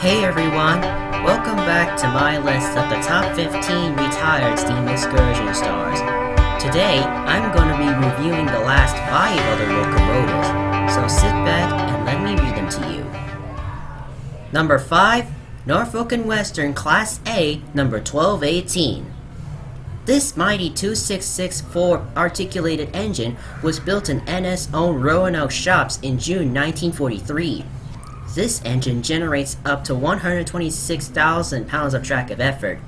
Hey everyone, welcome back to my list of the top 15 retired steam excursion stars. Today, I'm going to be reviewing the last 5 other locomotives, so sit back and let me read them to you. Number 5, Norfolk & Western Class A, number 1218. This mighty 2664 articulated engine was built in NS-owned Roanoke shops in June 1943. This engine generates up to 126,000 pounds of track of effort.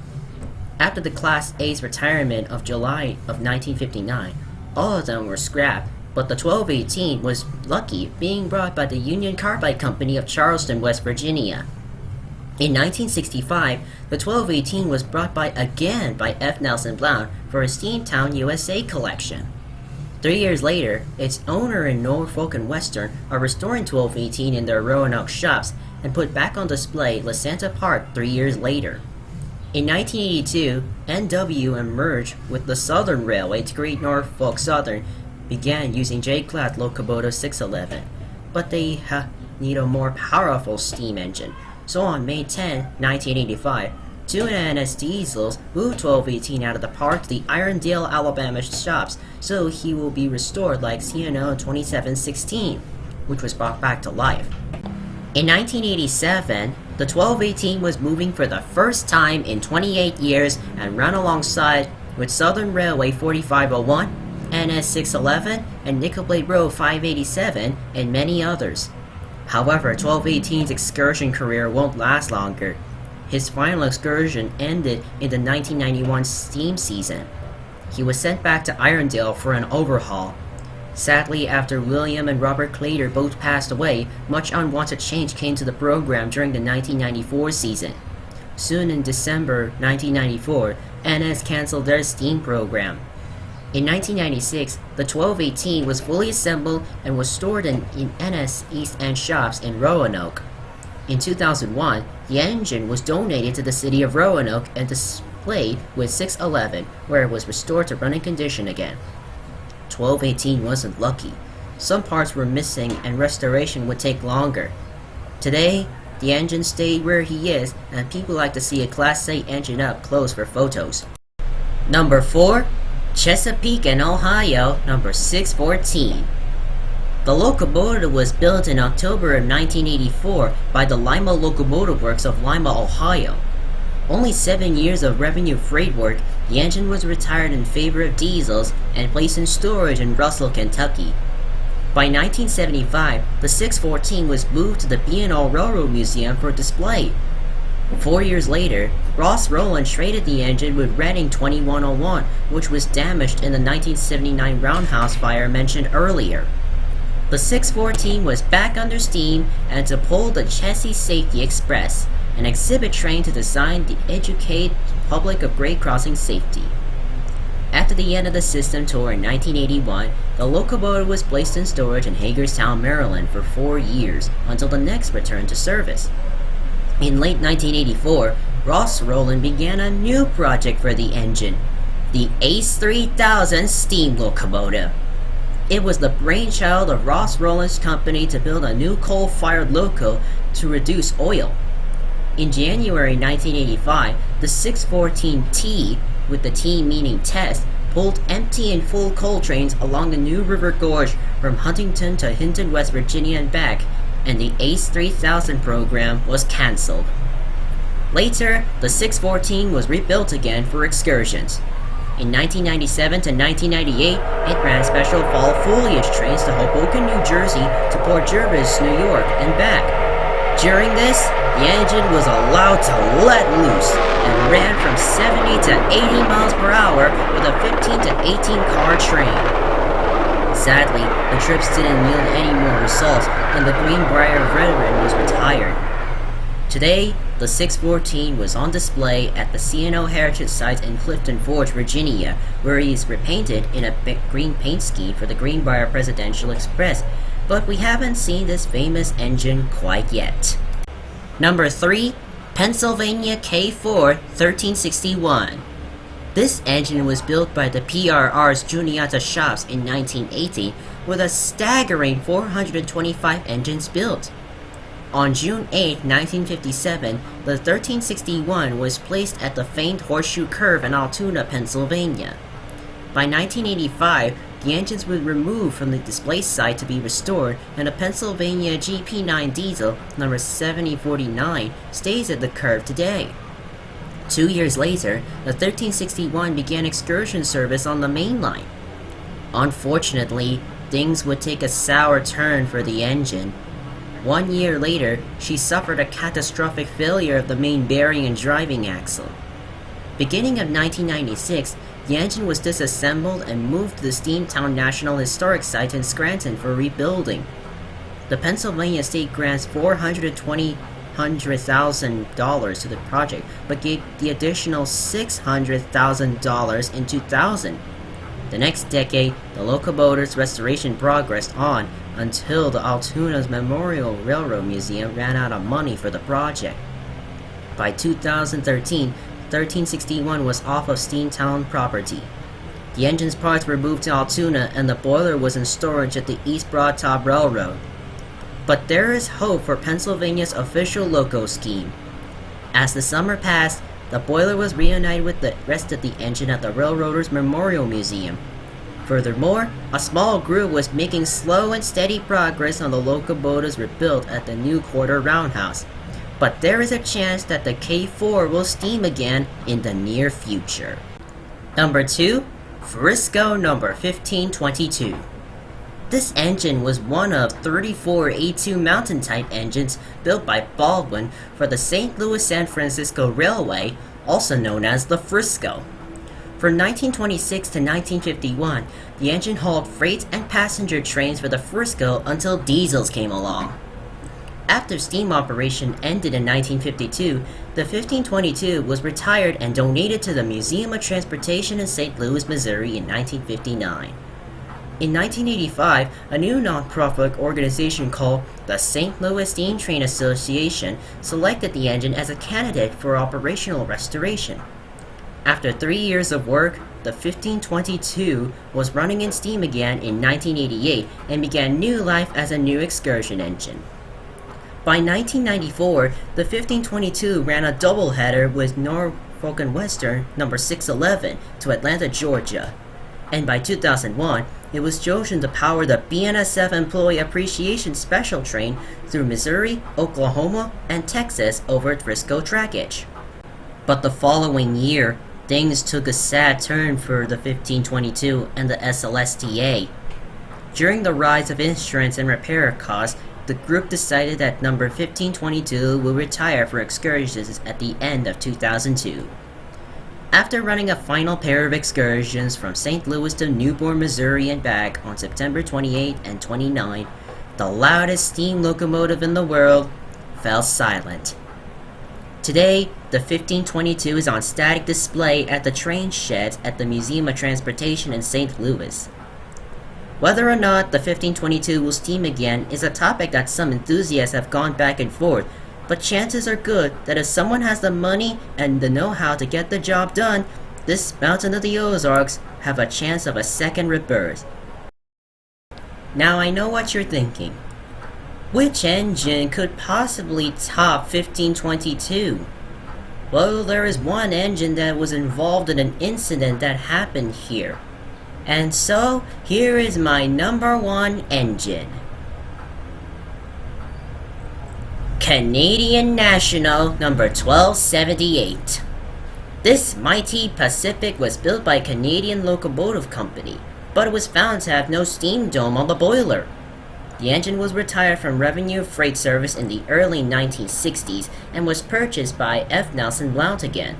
After the Class A's retirement of July of 1959, all of them were scrapped, but the 1218 was lucky, being brought by the Union Carbide Company of Charleston, West Virginia. In 1965, the 1218 was brought by again by F. Nelson Blount for a Steamtown, USA collection. 3 years later, its owner and Norfolk & Western are restoring 1218 in their Roanoke shops and put back on display La Santa Park 3 years later. In 1982, NW merged with the Southern Railway to create Norfolk Southern, began using J-Class locomotive 611, but they need a more powerful steam engine. So on May 10, 1985, two NS diesels moved 1218 out of the park to the Irondale, Alabama shops, so he will be restored like CNO 2716, which was brought back to life. In 1987, the 1218 was moving for the first time in 28 years and ran alongside with Southern Railway 4501, NS 611, and Nickel Blade Road 587, and many others. However, 1218's excursion career won't last longer. His final excursion ended in the 1991 steam season. He was sent back to Irondale for an overhaul. Sadly, after William and Robert Clater both passed away, much unwanted change came to the program during the 1994 season. Soon in December 1994, NS canceled their steam program. In 1996, the 1218 was fully assembled and was stored in NS East End shops in Roanoke. In 2001, the engine was donated to the city of Roanoke and displayed with 611, where it was restored to running condition again. 1218 wasn't lucky. Some parts were missing and restoration would take longer. Today, the engine stayed where he is, and people like to see a Class A engine up close for photos. Number 4, Chesapeake and Ohio, number 614. The locomotive was built in October of 1984 by the Lima Locomotive Works of Lima, Ohio. Only 7 years of revenue freight work, the engine was retired in favor of diesels and placed in storage in Russell, Kentucky. By 1975, the 614 was moved to the B&O Railroad Museum for display. 4 years later, Ross Rowland traded the engine with Reading 2101, which was damaged in the 1979 roundhouse fire mentioned earlier. The 614 was back under steam and to pull the Chassis Safety Express, an exhibit train to design to educate the public of grade crossing safety. After the end of the system tour in 1981, the locomotive was placed in storage in Hagerstown, Maryland for 4 years until the next return to service. In late 1984, Ross Rowland began a new project for the engine, the Ace 3000 steam locomotive. It was the brainchild of Ross Rowland's company to build a new coal-fired loco to reduce oil. In January 1985, the 614T, with the T meaning test, pulled empty and full coal trains along the New River Gorge from Huntington to Hinton, West Virginia and back, and the Ace 3000 program was cancelled. Later, the 614 was rebuilt again for excursions. In 1997 to 1998, it ran special fall foliage trains to Hoboken, New Jersey to Port Jervis, New York, and back. During this, the engine was allowed to let loose and ran from 70 to 80 miles per hour with a 15 to 18 car train. Sadly, the trips didn't yield any more results and the Greenbrier veteran was retired. Today, the 614 was on display at the CNO Heritage Site in Clifton Forge, Virginia, where he is repainted in a green paint scheme for the Greenbrier Presidential Express, but we haven't seen this famous engine quite yet. Number 3, Pennsylvania K4 1361. This engine was built by the PRR's Juniata shops in 1980 with a staggering 425 engines built. On June 8, 1957, the 1361 was placed at the famed Horseshoe Curve in Altoona, Pennsylvania. By 1985, the engines were removed from the display site to be restored, and a Pennsylvania GP9 diesel number 7049 stays at the curve today. 2 years later, the 1361 began excursion service on the main line. Unfortunately, things would take a sour turn for the engine. 1 year later, she suffered a catastrophic failure of the main bearing and driving axle. Beginning of 1996, the engine was disassembled and moved to the Steamtown National Historic Site in Scranton for rebuilding. The Pennsylvania state grants $420,000 to the project, but gave the additional $600,000 in 2000. The next decade, the locomotives restoration progressed on until the Altoona's Memorial Railroad Museum ran out of money for the project. By 2013, 1361 was off of Steamtown property. The engine's parts were moved to Altoona and the boiler was in storage at the East Broad Top Railroad. But there is hope for Pennsylvania's official loco scheme. As the summer passed, the boiler was reunited with the rest of the engine at the Railroaders Memorial Museum. Furthermore, a small group was making slow and steady progress on the locomotives rebuilt at the new quarter roundhouse. But there is a chance that the K4 will steam again in the near future. Number 2. Frisco Number 1522. This engine was one of 34 A2 mountain type engines built by Baldwin for the St. Louis-San Francisco Railway, also known as the Frisco. From 1926 to 1951, the engine hauled freight and passenger trains for the Frisco until diesels came along. After steam operation ended in 1952, the 1522 was retired and donated to the Museum of Transportation in St. Louis, Missouri in 1959. In 1985, a new non-profit organization called the St. Louis Steam Train Association selected the engine as a candidate for operational restoration. After 3 years of work, the 1522 was running in steam again in 1988 and began new life as a new excursion engine. By 1994, the 1522 ran a doubleheader with Norfolk and Western number 611 to Atlanta, Georgia. And by 2001, it was chosen to power the BNSF Employee Appreciation Special Train through Missouri, Oklahoma, and Texas over at Frisco trackage. But the following year, things took a sad turn for the 1522 and the SLSTA. During the rise of insurance and repair costs, the group decided that number 1522 will retire for excursions at the end of 2002. After running a final pair of excursions from St. Louis to Newborn, Missouri and back on September 28 and 29, the loudest steam locomotive in the world fell silent. Today, the 1522 is on static display at the train sheds at the Museum of Transportation in St. Louis. Whether or not the 1522 will steam again is a topic that some enthusiasts have gone back and forth, but chances are good that if someone has the money and the know-how to get the job done, this mountain of the Ozarks have a chance of a second rebirth. Now I know what you're thinking. Which engine could possibly top 1522? Well, there is one engine that was involved in an incident that happened here. And so, here is my number 1 engine. Canadian National number 1278. This mighty Pacific was built by Canadian Locomotive Company, but it was found to have no steam dome on the boiler. The engine was retired from revenue freight service in the early 1960s and was purchased by F. Nelson Blount again.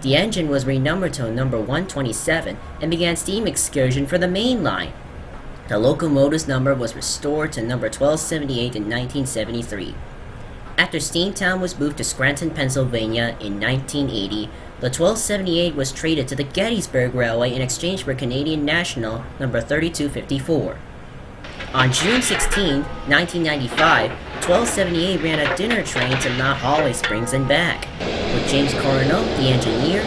The engine was renumbered to number 127 and began steam excursion for the main line. The locomotive's number was restored to number 1278 in 1973. After Steamtown was moved to Scranton, Pennsylvania in 1980, the 1278 was traded to the Gettysburg Railway in exchange for Canadian National number 3254. On June 16, 1995, 1278 ran a dinner train to Mount Holly Springs and back, with James Coronel, the engineer,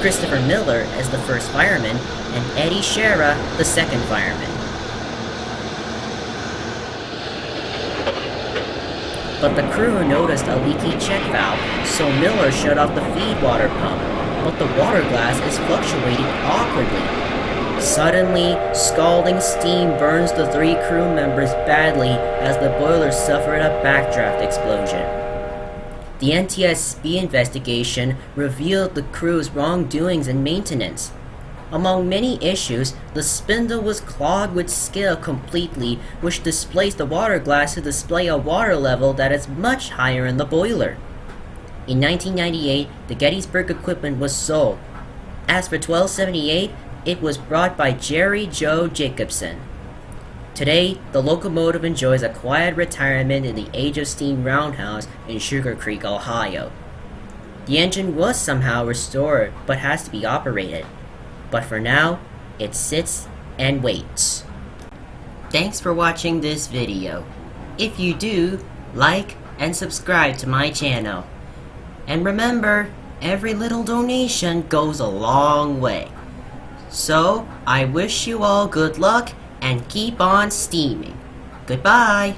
Christopher Miller as the first fireman, and Eddie Shera, the second fireman. but the crew noticed a leaky check valve, so Miller shut off the feed water pump, but the water glass is fluctuating awkwardly. Suddenly, scalding steam burns the 3 crew members badly as the boiler suffered a backdraft explosion. The NTSB investigation revealed the crew's wrongdoings in maintenance. Among many issues, the spindle was clogged with scale completely, which displaced the water glass to display a water level that is much higher in the boiler. In 1998, the Gettysburg equipment was sold. As for 1278, it was brought by Jerry Joe Jacobson. Today, the locomotive enjoys a quiet retirement in the Age of Steam roundhouse in Sugar Creek, Ohio. The engine was somehow restored, but has to be operated. But for now, it sits and waits. Thanks for watching this video. If you do, like and subscribe to my channel. And remember, every little donation goes a long way. So, I wish you all good luck and keep on steaming. Goodbye!